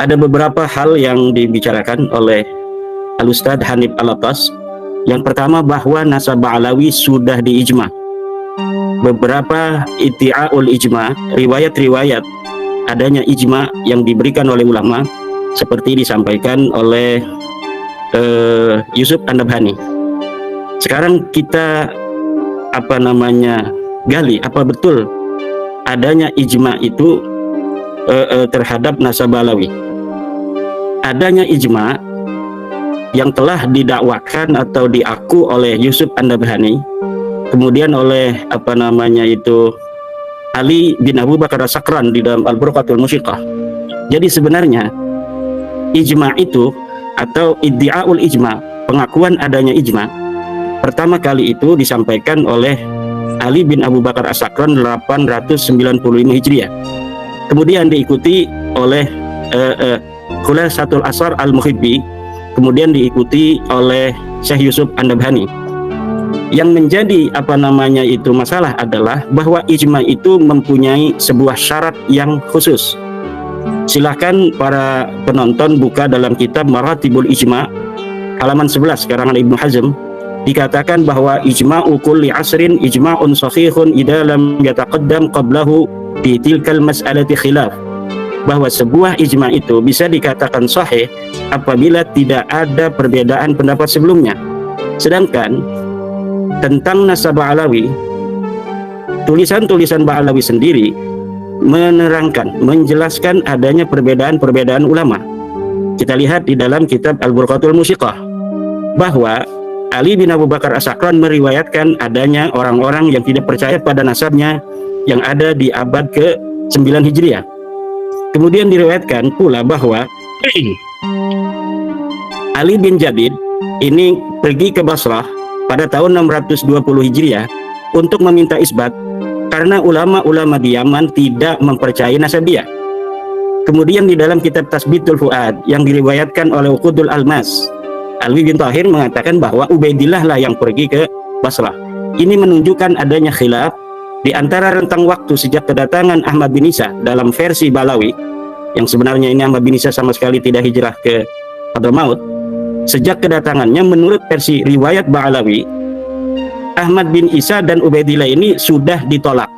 Ada beberapa hal yang dibicarakan oleh Al-Ustadz Hanif Alatas. Yang pertama, bahwa nasab Ba'alawi sudah diijma. Beberapa iddi'aul ijma, riwayat-riwayat adanya ijma yang diberikan oleh ulama, seperti disampaikan oleh Yusuf An-Nabhani. Sekarang kita gali apa betul adanya ijma itu terhadap nasab Ba'alawi. Adanya ijma yang telah didakwakan atau diaku oleh Yusuf An-Nabhani, kemudian oleh Ali bin Abu Bakar As-Sakran di dalam Al-Burqatul Musyiqah. Jadi sebenarnya ijma itu atau iddi'aul ijma, pengakuan adanya ijma, pertama kali itu disampaikan oleh Ali bin Abu Bakar As-Sakran 895 Hijriah. Kemudian diikuti oleh Khulasatul Asrar Al-Muhibbi, kemudian diikuti oleh Syekh Yusuf An-Nabhani. Yang menjadi masalah adalah bahwa ijma itu mempunyai sebuah syarat yang khusus. Silahkan para penonton buka dalam kitab Maratibul Ijma halaman 11 karangan Ibnu Hazm. Dikatakan bahwa ijma'u kulli asrin ijma'un sahihun idza lam yataqaddam qablahu fi tilkal mas'alati khilaf. Bahwa sebuah ijma itu bisa dikatakan sahih apabila tidak ada perbedaan pendapat sebelumnya. Sedangkan tentang nasab Ba'alawi, tulisan-tulisan Ba'alawi sendiri menjelaskan adanya perbedaan-perbedaan ulama. Kita lihat di dalam kitab Al-Burqatul Musyiqah bahwa Ali bin Abu Bakar As-Sakran meriwayatkan adanya orang-orang yang tidak percaya pada nasabnya yang ada di abad ke-9 Hijriah. Kemudian diriwayatkan pula bahwa Ali bin Jadid ini pergi ke Basrah pada tahun 620 Hijriah untuk meminta isbat karena ulama-ulama di Yaman tidak mempercayai nasab dia. Kemudian di dalam kitab Tasbitul Fuad yang diriwayatkan oleh Uqudul Almas, Alwi bin Tahir mengatakan bahwa Ubaidillah lah yang pergi ke Basrah. Ini menunjukkan adanya khilaf di antara rentang waktu sejak kedatangan Ahmad bin Isa dalam versi Ba'alawi, yang sebenarnya ini Ahmad bin Isa sama sekali tidak hijrah ke Hadramaut. Sejak kedatangannya menurut versi riwayat Ba'alawi, Ahmad bin Isa dan Ubaidillah ini sudah ditolak,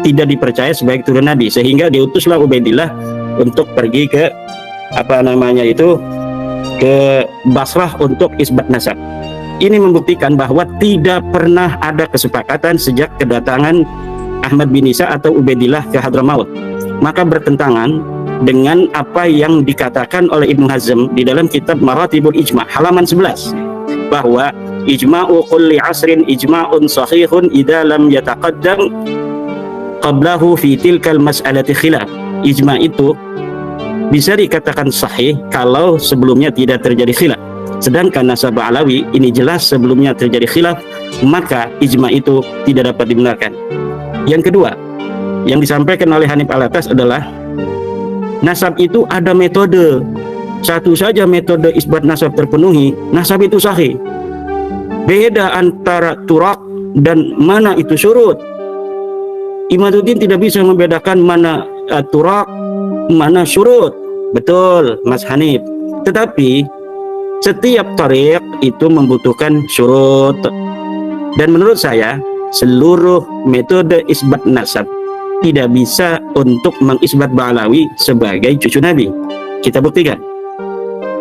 tidak dipercaya sebagai turun Nabi, sehingga diutuslah Ubaidillah untuk pergi ke ke Basrah untuk isbat nasab. Ini membuktikan bahwa tidak pernah ada kesepakatan sejak kedatangan Ahmad bin Isa atau Ubaidillah ke Hadramaut. Maka bertentangan dengan apa yang dikatakan oleh Ibnu Hazm di dalam kitab Maratibul Ijma halaman 11, bahwa ijma'u kulli asrin ijma'un sahihun idza lam yataqaddam qablahu fi tilkal mas'alati khilaf. Ijma itu bisa dikatakan sahih kalau sebelumnya tidak terjadi khilaf. Sedangkan nasab Ba'alawi ini jelas sebelumnya terjadi khilaf, maka ijma itu tidak dapat dibenarkan. Yang kedua yang disampaikan oleh Hanif Alatas adalah nasab itu ada metode. Satu saja metode isbat nasab terpenuhi, nasab itu sahih. Beda antara turak dan mana itu syurut. Imaduddin tidak bisa membedakan mana turak, mana syurut. Betul, Mas Hanif. Tetapi setiap tariq itu membutuhkan syurut. Dan menurut saya, seluruh metode isbat nasab tidak bisa untuk mengisbat Ba'alawi sebagai cucu Nabi. Kita buktikan.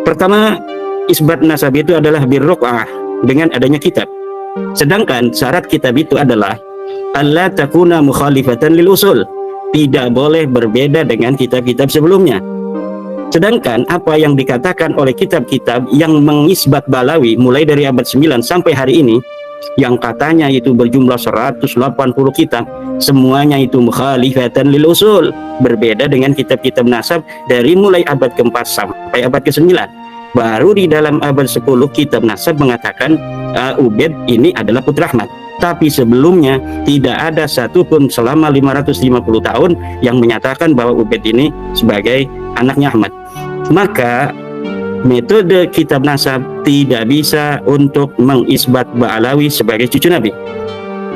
Pertama, isbat nasab itu adalah birruq'ah, dengan adanya kitab. Sedangkan syarat kitab itu adalah alla takuna mukhalifatan lil usul, tidak boleh berbeda dengan kitab-kitab sebelumnya. Sedangkan apa yang dikatakan oleh kitab-kitab yang mengisbat Ba'alawi mulai dari abad 9 sampai hari ini, yang katanya itu berjumlah 180 kitab, semuanya itu mukhalifatan lil usul, berbeda dengan kitab-kitab nasab dari mulai abad ke-4 sampai abad ke-9. Baru di dalam abad 10 kitab nasab mengatakan Ubaid ini adalah putra Ahmad. Tapi sebelumnya tidak ada satupun selama 550 tahun yang menyatakan bahwa Ubaid ini sebagai anaknya Ahmad. Maka metode kitab nasab tidak bisa untuk mengisbat Ba'alawi sebagai cucu Nabi.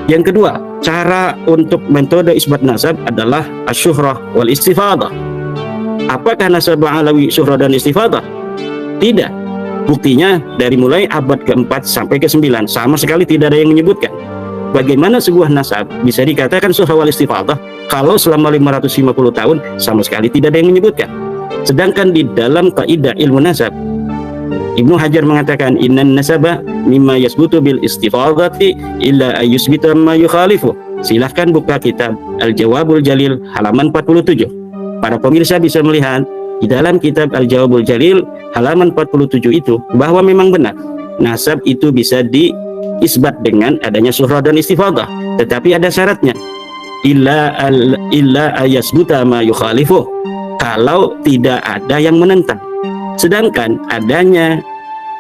Yang kedua, cara untuk metode isbat nasab adalah asyuhrah wal istifadah. Apakah nasab Ba'alawi syuhrah dan istifadah? Tidak. Buktinya dari mulai abad ke-4 sampai ke-9 sama sekali tidak ada yang menyebutkan. Bagaimana sebuah nasab bisa dikatakan syuhrah wal istifadah kalau selama 550 tahun sama sekali tidak ada yang menyebutkan? Sedangkan di dalam kaidah ilmu nasab, Ibnu Hajar mengatakan innan nasaba mimma yasbutu bil istifadati illa ayyusbita ma yukhalifu. Silahkan buka kitab Al-Jawabul Jalil halaman 47. Para pemirsa bisa melihat di dalam kitab Al-Jawabul Jalil halaman 47 itu bahwa memang benar nasab itu bisa diisbat dengan adanya syuhrah dan istifadah, tetapi ada syaratnya. Illa ayasbuta ma yukhalifu, kalau tidak ada yang menentang. Sedangkan adanya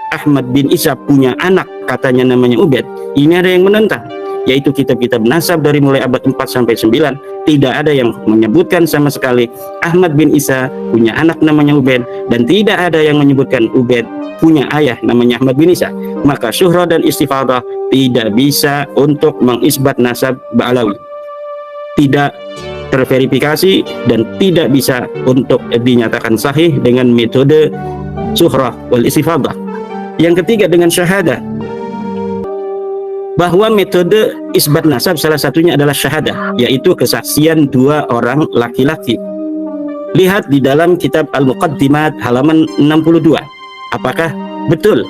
Ahmad bin Isa punya anak katanya namanya Ubed, ini ada yang menentang, yaitu kitab-kitab nasab dari mulai abad 4 sampai 9 tidak ada yang menyebutkan sama sekali Ahmad bin Isa punya anak namanya Ubed, dan tidak ada yang menyebutkan Ubed punya ayah namanya Ahmad bin Isa. Maka syuhrah dan istifadah tidak bisa untuk mengisbat nasab Ba'alawi, tidak terverifikasi dan tidak bisa untuk dinyatakan sahih dengan metode syuhrah wal istifadah. Yang ketiga dengan syahadah, bahwa metode isbat nasab salah satunya adalah syahadah, yaitu kesaksian dua orang laki-laki. Lihat di dalam kitab Al-Muqaddimat halaman 62. Apakah betul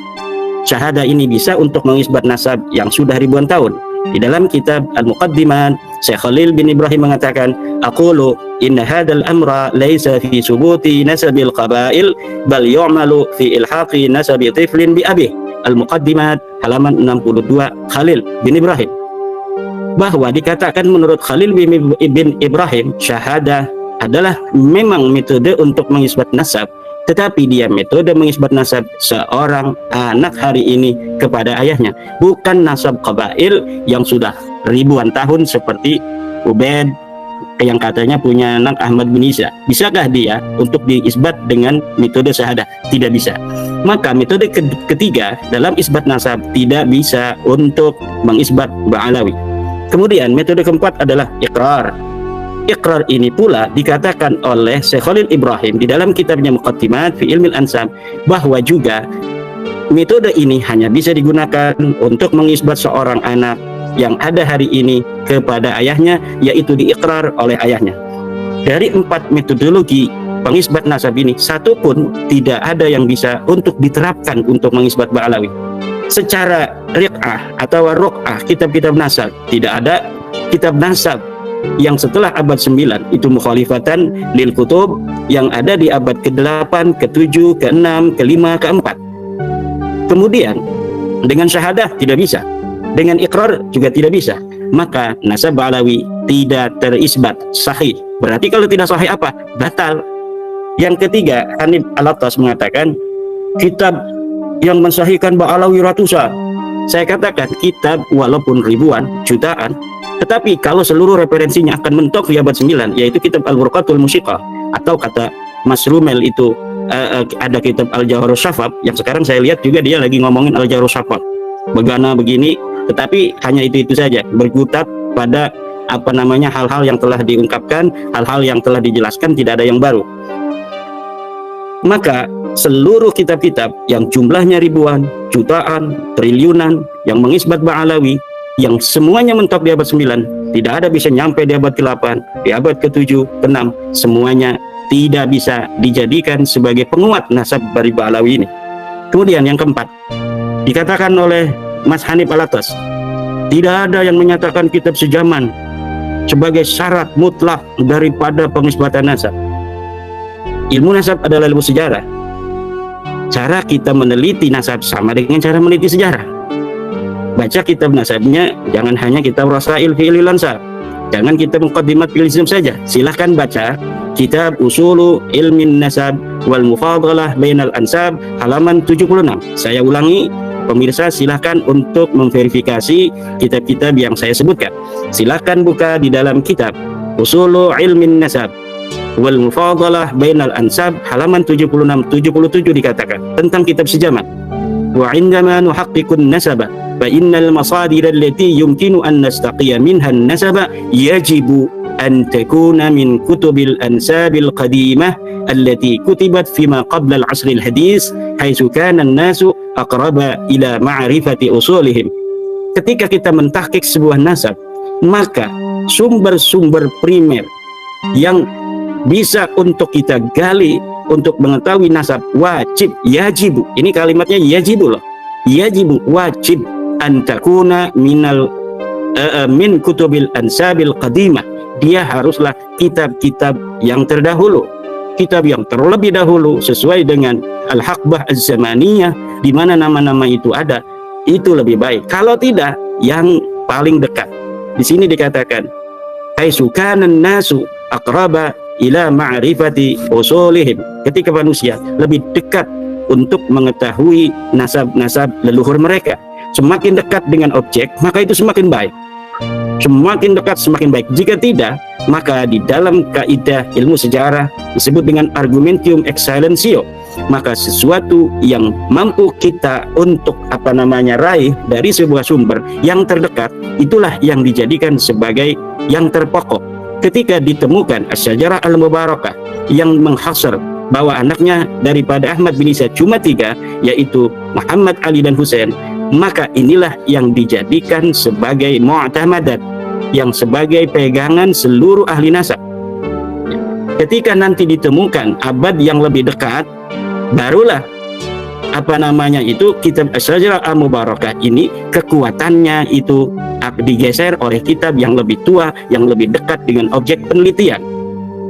syahadah ini bisa untuk mengisbat nasab yang sudah ribuan tahun? Di dalam kitab Al-Muqaddimat, Syekh Khalil bin Ibrahim mengatakan, "Aqulu inna hadzal amra laysa fi subuti nasabil qabail bal yu'malu fi ilhaqi nasabi tiflin bi abih." Al-Muqaddimat halaman 62, Khalil bin Ibrahim, bahwa dikatakan menurut Khalil bin Ibrahim syahadah adalah memang metode untuk mengisbat nasab, tetapi dia metode mengisbat nasab seorang anak hari ini kepada ayahnya, bukan nasab qabail yang sudah ribuan tahun seperti Ubed yang katanya punya anak Ahmad bin Isa. Bisakah dia untuk diisbat dengan metode syahadah? Tidak bisa. Maka metode ketiga dalam isbat nasab tidak bisa untuk mengisbat Ba'alawi. Kemudian metode keempat adalah iqrar. Iqrar ini pula dikatakan oleh Syekh Khalil Ibrahim di dalam kitabnya Muqaddimat fi Ilmil Ansab, bahwa juga metode ini hanya bisa digunakan untuk mengisbat seorang anak yang ada hari ini kepada ayahnya, yaitu diikrar oleh ayahnya. Dari 4 metodologi pengisbat nasab ini, satu pun tidak ada yang bisa untuk diterapkan untuk mengisbat Ba'alawi. Secara riq'ah atau ruq'ah kitab-kitab nasab, tidak ada kitab nasab yang setelah abad 9 itu mukhalifatan lil kutub yang ada di abad ke-8, ke-7, ke-6, ke-5, ke-4. Kemudian dengan syahadah tidak bisa, dengan ikrar juga tidak bisa, maka nasab Ba'alawi tidak terisbat sahih. Berarti kalau tidak sahih apa? Batal. Yang ketiga, Hanif Al-Attas mengatakan kitab yang mensahihkan Ba'alawi ratusan. Saya katakan kitab walaupun ribuan, jutaan, tetapi kalau seluruh referensinya akan mentok di abad 9, yaitu kitab Al-Burqatul Musyiqah, atau kata Mas Rumel itu ada kitab Al-Jawharus Syafaf, yang sekarang saya lihat juga dia lagi ngomongin Al-Jawharus Syafaf begana begini, tetapi hanya itu saja, berkutat pada apa namanya hal-hal yang telah diungkapkan, hal-hal yang telah dijelaskan, tidak ada yang baru. Maka seluruh kitab-kitab yang jumlahnya ribuan, jutaan, triliunan yang mengisbat Ba'alawi, yang semuanya mentok di abad 9, tidak ada bisa nyampe di abad ke-8, di abad ke-7, ke-6, semuanya tidak bisa dijadikan sebagai penguat nasab dari Ba'alawi ini. Kemudian yang keempat, dikatakan oleh Mas Hanif Al-Attas, tidak ada yang menyatakan kitab sejaman sebagai syarat mutlak daripada pengisbatan nasab. Ilmu nasab adalah ilmu sejarah. Cara kita meneliti nasab sama dengan cara meneliti sejarah. Baca kitab nasabnya, jangan hanya kitab Rasail fi Ilmil Ansab, jangan kitab Muqaddimat fil Ilm saja. Silahkan baca kitab Usulu Ilmin Nasab wal Mufadalah Bainal Ansab halaman 76. Saya ulangi, pemirsa silahkan untuk memverifikasi kitab-kitab yang saya sebutkan. Silahkan buka di dalam kitab Usulu Ilmin Nasab wal Mufadalah Bainal Ansab halaman 76-77 dikatakan tentang kitab sejaman. Wa indama nuhaqqiqun nasaba fa innal masadir allati yumkinu an nastaqiya minha an-nasaba yajibu an takuna min kutubil ansabil qadimah allati kutibat fima qabla al-'asr al-hadis haitsu kana an-nasu aqraba ila ma'rifati usulihim. Ketika kita mentahqiq sebuah nasab, maka sumber-sumber primer yang bisa untuk kita gali untuk mengetahui nasab wajib, yajibu, ini kalimatnya yajibu loh, yajibu, wajib, antakuna min kutubil ansabil qadimah, dia haruslah kitab-kitab yang terdahulu, kitab yang terlebih dahulu sesuai dengan al-haqbah az-zamaniyah, di mana nama-nama itu ada, itu lebih baik. Kalau tidak, yang paling dekat. Di sini dikatakan haitsu kana nasu aqraba ila ma'rifati usulihim, ketika manusia lebih dekat untuk mengetahui nasab-nasab leluhur mereka. Semakin dekat dengan objek, maka itu semakin baik. Semakin dekat semakin baik. Jika tidak, maka di dalam kaidah ilmu sejarah disebut dengan argumentium excellentio, maka sesuatu yang mampu kita untuk raih dari sebuah sumber yang terdekat, itulah yang dijadikan sebagai yang terpokok. Ketika ditemukan Asy-Syajarah Al-Mubarakah yang menghasar bahwa anaknya daripada Ahmad bin Isa cuma 3, yaitu Muhammad, Ali, dan Husain, maka inilah yang dijadikan sebagai mu'tamadat, yang sebagai pegangan seluruh ahli nasab. Ketika nanti ditemukan abad yang lebih dekat, barulah kitab Asy-Syajarah Al-Mubarakah ini kekuatannya itu digeser oleh kitab yang lebih tua, yang lebih dekat dengan objek penelitian.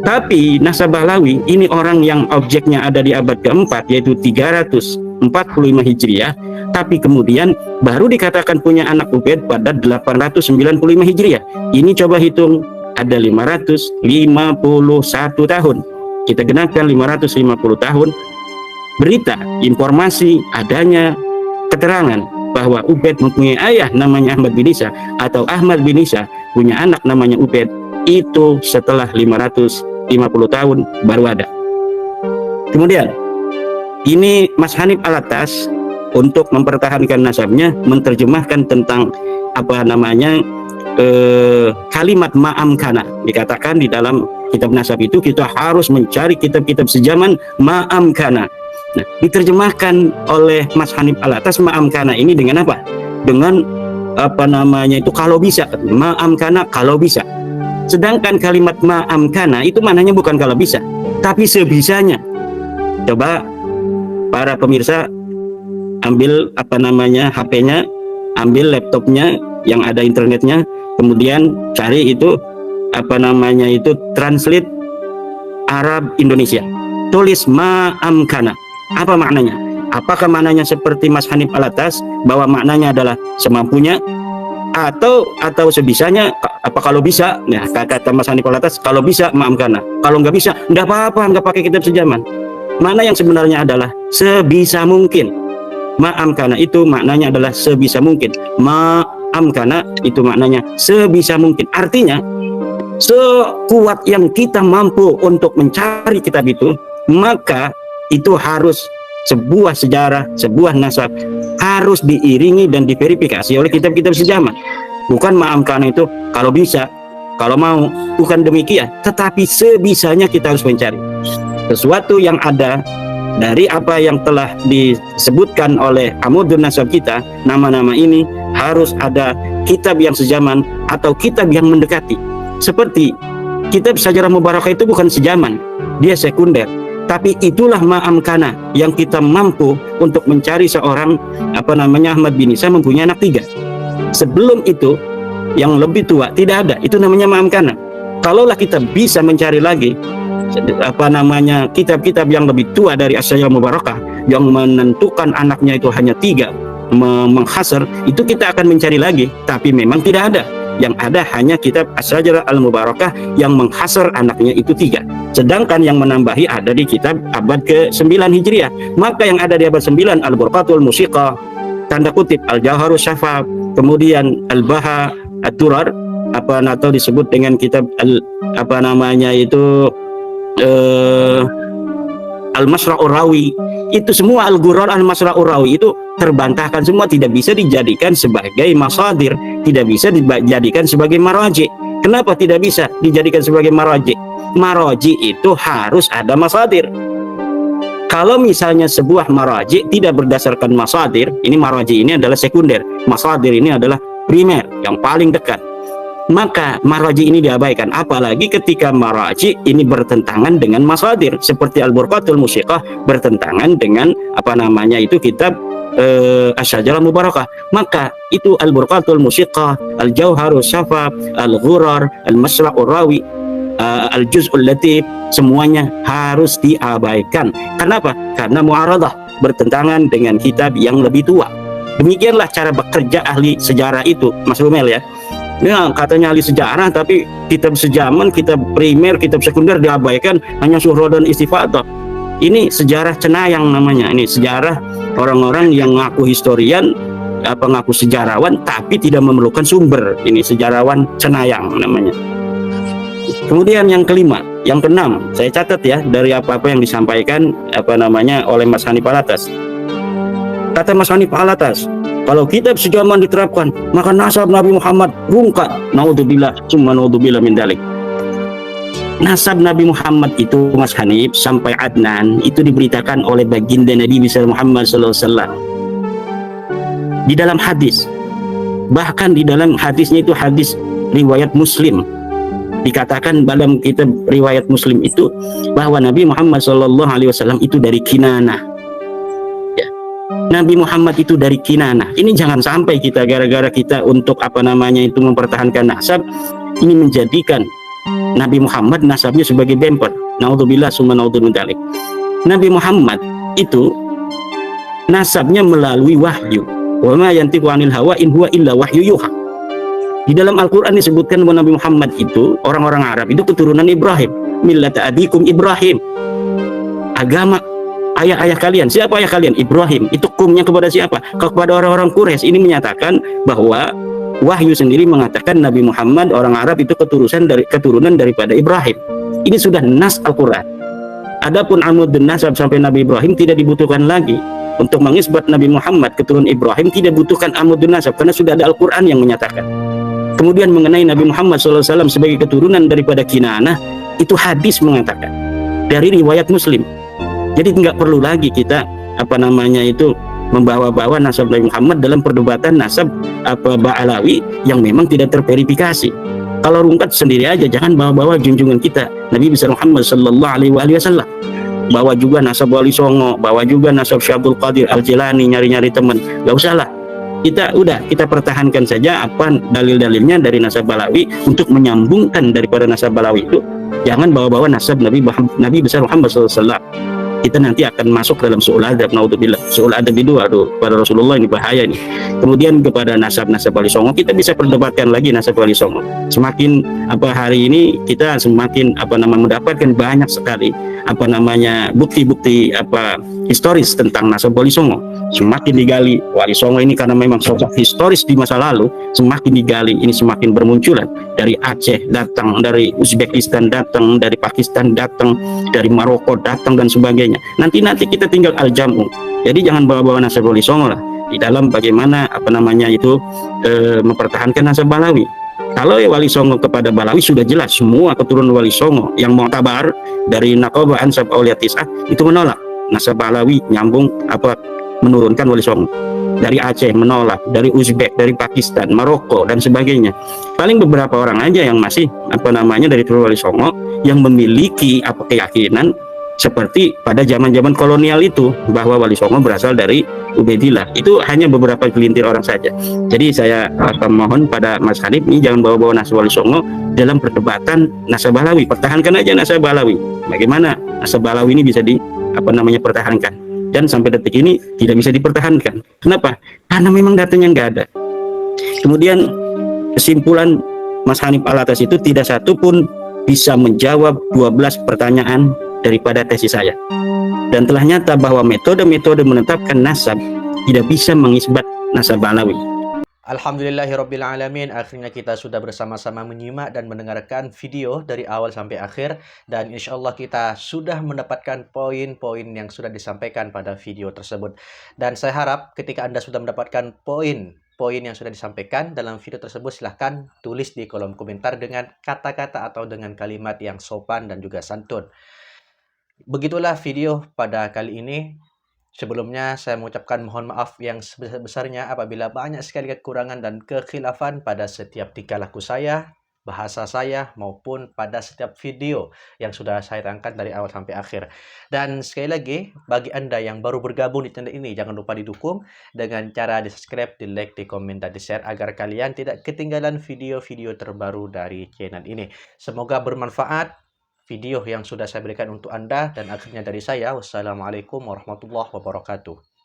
Tapi Nasab Bahlawi ini orang yang objeknya ada di abad keempat, yaitu 345 Hijriah, tapi kemudian baru dikatakan punya anak Ubaid pada 895 Hijriah. Ini coba hitung, ada 551 tahun. Kita genapkan 550 tahun. Berita, informasi, adanya keterangan bahwa Ubaid mempunyai ayah namanya Ahmad bin Isa, atau Ahmad bin Isa punya anak namanya Ubaid, itu setelah 550 tahun baru ada. Kemudian ini Mas Hanif Alatas untuk mempertahankan nasabnya menerjemahkan tentang kalimat ma'amkana. Dikatakan di dalam kitab nasab itu kita harus mencari kitab-kitab sejaman ma'amkana. Nah, diterjemahkan oleh Mas Hanif Alatas ma'amkana ini dengan apa? Dengan kalau bisa, ma'amkana kalau bisa. Sedangkan kalimat ma'amkana itu maknanya bukan kalau bisa, tapi sebisanya. Coba para pemirsa ambil HP-nya, ambil laptopnya yang ada internetnya, kemudian cari itu translate Arab Indonesia, tulis ma'amkana. Apa maknanya? Apakah maknanya seperti Mas Hanif Alatas bahwa maknanya adalah semampunya, atau sebisanya? Apa kalau bisa? Nah, kata Mas Hanif Alatas, kalau bisa ma'amkana, kalau nggak bisa nggak apa-apa, nggak pakai kitab sejaman. Mana yang sebenarnya adalah sebisa mungkin. Ma'amkana itu maknanya adalah sebisa mungkin. Ma'amkana itu maknanya sebisa mungkin. Artinya sekuat yang kita mampu untuk mencari kitab itu, maka itu harus sebuah sejarah, sebuah nasab harus diiringi dan diverifikasi oleh kitab-kitab sejaman. Bukan ma'amkana itu kalau bisa, kalau mau, bukan demikian. Tetapi sebisanya kita harus mencari sesuatu yang ada dari apa yang telah disebutkan oleh Amudun Nasab kita. Nama-nama ini harus ada kitab yang sejaman atau kitab yang mendekati. Seperti kitab Syajarah Mubarakah itu bukan sejaman, dia sekunder. Tapi itulah ma'amkana yang kita mampu untuk mencari seorang Ahmad bin Isa mempunyai anak 3. Sebelum itu yang lebih tua tidak ada, itu namanya ma'amkana. Kalaulah kita bisa mencari lagi kitab-kitab yang lebih tua dari Asy-Syajarah Mubarakah yang menentukan anaknya itu hanya 3, menghasar, itu kita akan mencari lagi, tapi memang tidak ada. Yang ada hanya kitab Asy-Syajarah Al-Mubarakah yang menghasar anaknya itu 3. Sedangkan yang menambahi ada di kitab abad ke-9 Hijriah. Maka yang ada di abad 9 Al-Burqatul Musiqah, tanda kutip Al-Jawharus Syafaf, kemudian Al-Baha Ad-Durar, atau disebut dengan kitab Al-Masra'ur Rawi, itu semua Al-Ghurrar, Al-Masra'ur Rawi itu terbantahkan semua, tidak bisa dijadikan sebagai masadir, tidak bisa dijadikan sebagai maraji. Kenapa tidak bisa dijadikan sebagai maraji? Maraji itu harus ada masadir. Kalau misalnya sebuah maraji tidak berdasarkan masadir, ini maraji ini adalah sekunder, masadir ini adalah primer yang paling dekat, maka maraji ini diabaikan. Apalagi ketika maraji ini bertentangan dengan masadir, seperti Al-Burqatul Musyiqah bertentangan dengan apa namanya itu kitab Asy-Syajarah Mubarakah, maka itu Al-Burqatul Musyiqah, Al-Jauharus Syafaf, Al-Ghurar, Al-Masra'ur Rawi, Al-Juz'ul Latif, semuanya harus diabaikan. Kenapa? Karena mu'aradah, bertentangan dengan kitab yang lebih tua. Demikianlah cara bekerja ahli sejarah itu, Mas Rumel ya. Ya, katanya ahli sejarah, tapi kitab sejaman, kitab primer, kitab sekunder diabaikan, hanya surah dan istifadah. Ini sejarah cenayang namanya. Ini sejarah orang-orang yang ngaku historian, apa ngaku sejarawan, tapi tidak memerlukan sumber. Ini sejarawan cenayang namanya. Kemudian yang kelima, yang keenam, saya catat ya dari apa-apa yang disampaikan apa namanya oleh Mas Hanif Alatas. Kata Mas Hanif Alatas, kalau kitab sejaman diterapkan, maka nasab Nabi Muhammad rungkat. Naudzubillah, summa naudzubillah min dzalik. Nasab Nabi Muhammad itu, Mas Hanif, sampai Adnan itu diberitakan oleh baginda Nabi besar Muhammad SAW di dalam hadis. Bahkan di dalam hadisnya itu hadis riwayat Muslim. Dikatakan dalam kitab riwayat Muslim itu bahwa Nabi Muhammad SAW itu dari Kinanah. Ya. Nabi Muhammad itu dari Kinanah. Ini jangan sampai kita gara-gara kita untuk apa namanya itu mempertahankan nasab, ini menjadikan Nabi Muhammad nasabnya sebagai bemper. Naudzubillah summa naudzubillah. Nabi Muhammad itu nasabnya melalui wahyu. Wa ma yantiqu 'anil hawa in huwa illa wahyu yuha. Di dalam Al-Qur'an disebutkan bahwa Nabi Muhammad itu orang-orang Arab itu keturunan Ibrahim, millata abikum Ibrahim. Agama ayah-ayah kalian, siapa ayah kalian? Ibrahim. Itu kumnya kepada siapa? Kepada orang-orang Quraisy. Ini menyatakan bahwa wahyu sendiri mengatakan Nabi Muhammad orang Arab itu keturunan daripada Ibrahim. Ini sudah nas Al-Qur'an. Adapun amud dan nasab sampai Nabi Ibrahim tidak dibutuhkan lagi. Untuk mengisbat Nabi Muhammad keturunan Ibrahim tidak butuhkan amud dan nasab karena sudah ada Al-Qur'an yang menyatakan. Kemudian mengenai Nabi Muhammad SAW sebagai keturunan daripada Kinanah, itu hadis mengatakan dari riwayat Muslim. Jadi nggak perlu lagi kita apa namanya itu membawa-bawa nasab Nabi Muhammad dalam perdebatan nasab apa Ba'alawi yang memang tidak terverifikasi. Kalau rungkat sendiri aja, jangan bawa-bawa junjungan kita Nabi besar Muhammad sallallahu alaihi wasallam. Bawa juga nasab Wali Songo, bawa juga nasab Syekh Abdul Qadir Al-Jilani, nyari-nyari teman. Nggak usah lah. Kita pertahankan saja apa dalil-dalilnya dari nasab Balawi untuk menyambungkan daripada nasab Balawi itu. Jangan bawa-bawa nasab Nabi besar Muhammad SAW. Kita nanti akan masuk dalam su'ul adab, naudzubillah. Su'ul adab itu aduh pada Rasulullah ini bahaya ini. Kemudian kepada nasab-nasab Wali Songo kita bisa perdebatkan lagi nasab Wali Songo. Semakin apa hari ini kita semakin apa namanya mendapatkan banyak sekali apa namanya bukti-bukti apa historis tentang nasab Wali Songo. Semakin digali Wali Songo ini karena memang sosok historis di masa lalu, semakin digali ini semakin bermunculan. Dari Aceh datang, dari Uzbekistan datang, dari Pakistan datang, dari Maroko datang dan sebagainya. Nanti kita tinggal al-jamu. Jadi jangan bawa-bawa nasab Wali Songo lah di dalam bagaimana apa namanya itu mempertahankan nasab Balawi. Kalau ya Wali Songo kepada Balawi sudah jelas semua keturunan Wali Songo yang mu'tabar dari Naqabah Ansab Aulia Tis'ah itu menolak nasab Balawi nyambung apa menurunkan Wali Songo. Dari Aceh menolak, dari Uzbek, dari Pakistan, Maroko dan sebagainya. Paling beberapa orang aja yang masih apa namanya dari keturunan Wali Songo yang memiliki apa keyakinan seperti pada zaman-zaman kolonial itu bahwa Wali Songo berasal dari Ubaidillah. Itu hanya beberapa gelintir orang saja. Jadi saya mohon pada Mas Hanif ini jangan bawa-bawa nasab Wali Songo dalam perdebatan nasab Balawi. Pertahankan aja nasab Balawi. Bagaimana nasab Balawi ini bisa pertahankan? Dan sampai detik ini tidak bisa dipertahankan. Kenapa? Karena memang datanya nggak ada. Kemudian kesimpulan Mas Hanif Alatas itu tidak satu pun bisa menjawab 12 pertanyaan daripada tesis saya. Dan telah nyata bahwa metode-metode menetapkan nasab tidak bisa mengisbat nasab Balawi. Alhamdulillahirrabbilalamin, akhirnya kita sudah bersama-sama menyimak dan mendengarkan video dari awal sampai akhir. Dan insya Allah kita sudah mendapatkan poin-poin yang sudah disampaikan pada video tersebut. Dan saya harap ketika Anda sudah mendapatkan poin poin yang sudah disampaikan dalam video tersebut, silahkan tulis di kolom komentar dengan kata-kata atau dengan kalimat yang sopan dan juga santun. Begitulah video pada kali ini. Sebelumnya saya mengucapkan mohon maaf yang sebesar-besarnya apabila banyak sekali kekurangan dan kekhilafan pada setiap tingkah laku saya, bahasa saya, maupun pada setiap video yang sudah saya tayangkan dari awal sampai akhir. Dan sekali lagi, bagi Anda yang baru bergabung di channel ini, jangan lupa didukung dengan cara di-subscribe, di-like, di-komen, dan di-share agar kalian tidak ketinggalan video-video terbaru dari channel ini. Semoga bermanfaat video yang sudah saya berikan untuk Anda, dan akhirnya dari saya, wassalamualaikum warahmatullahi wabarakatuh.